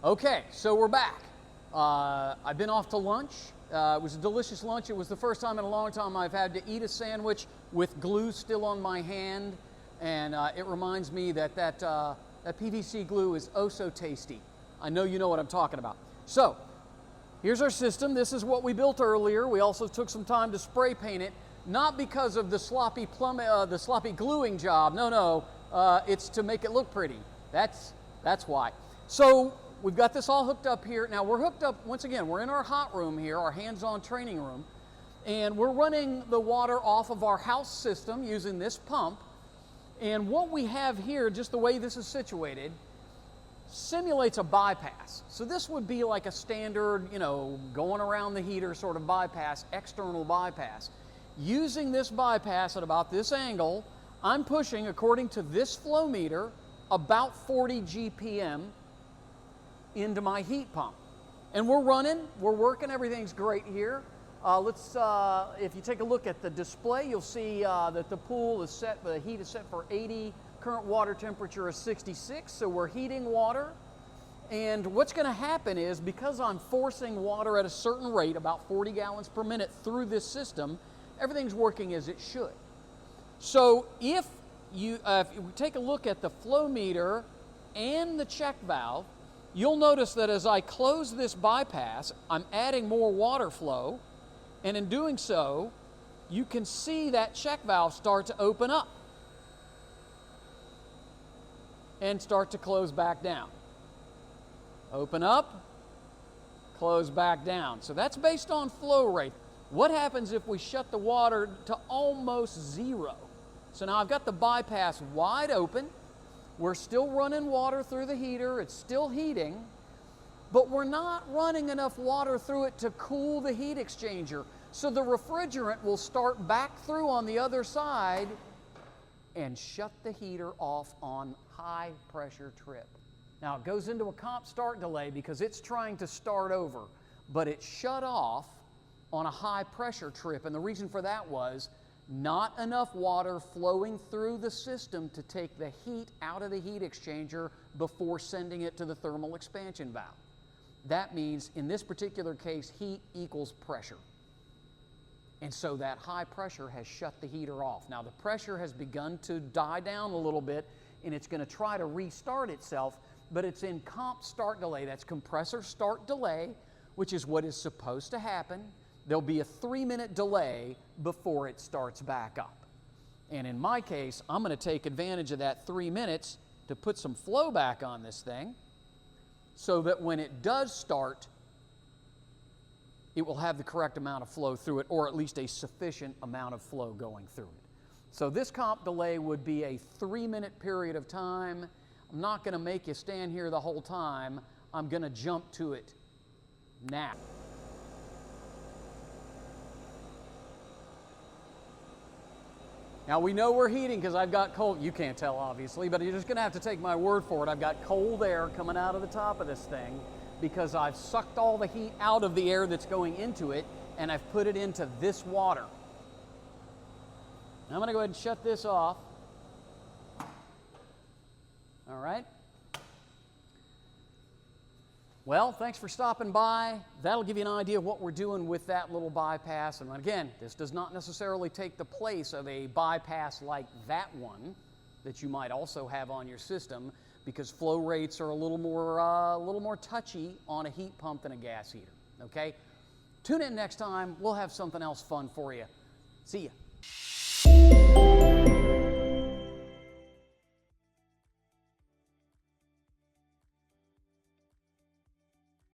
Okay, so we're back. I've been off to lunch. It was a delicious lunch. It was the first time in a long time I've had to eat a sandwich with glue still on my hand, and it reminds me that that PVC glue is oh so tasty. I know you know what I'm talking about. So, here's our system. This is what we built earlier. We also took some time to spray paint it, not because of the sloppy gluing job. No, it's to make it look pretty. That's why. So, we've got this all hooked up here. Now we're hooked up, once again, we're in our hot room here, our hands-on training room, and we're running the water off of our house system using this pump. And what we have here, just the way this is situated, simulates a bypass. So this would be like a standard, going around the heater sort of bypass, external bypass. Using this bypass at about this angle, I'm pushing, according to this flow meter, about 40 GPM into my heat pump. And we're running, we're working, everything's great here. If you take a look at the display, you'll see that the pool is set, the heat is set for 80, current water temperature is 66, so we're heating water. And what's gonna happen is, because I'm forcing water at a certain rate, about 40 gallons per minute through this system, everything's working as it should. So if you take a look at the flow meter and the check valve, you'll notice that as I close this bypass, I'm adding more water flow, and in doing so, you can see that check valve start to open up and start to close back down. Open up, close back down. So that's based on flow rate. What happens if we shut the water to almost zero? So now I've got the bypass wide open. We're still running water through the heater, it's still heating, but we're not running enough water through it to cool the heat exchanger. So the refrigerant will start back through on the other side and shut the heater off on high pressure trip. Now it goes into a comp start delay because it's trying to start over, but it shut off on a high pressure trip, and the reason for that was not enough water flowing through the system to take the heat out of the heat exchanger before sending it to the thermal expansion valve. That means, in this particular case, heat equals pressure. And so that high pressure has shut the heater off. Now the pressure has begun to die down a little bit, and it's going to try to restart itself, but it's in comp start delay. That's compressor start delay, which is what is supposed to happen. There'll be a 3-minute delay before it starts back up. And in my case, I'm going to take advantage of that 3 minutes to put some flow back on this thing so that when it does start, it will have the correct amount of flow through it, or at least a sufficient amount of flow going through it. So this comp delay would be a 3-minute period of time. I'm not going to make you stand here the whole time. I'm going to jump to it now. Now we know we're heating because I've got cold, you can't tell obviously, but you're just going to have to take my word for it. I've got cold air coming out of the top of this thing because I've sucked all the heat out of the air that's going into it, and I've put it into this water. I'm going to go ahead and shut this off. All right. Well, thanks for stopping by. That'll give you an idea of what we're doing with that little bypass. And again, this does not necessarily take the place of a bypass like that one that you might also have on your system, because flow rates are a little more touchy on a heat pump than a gas heater. Okay? Tune in next time. We'll have something else fun for you. See ya.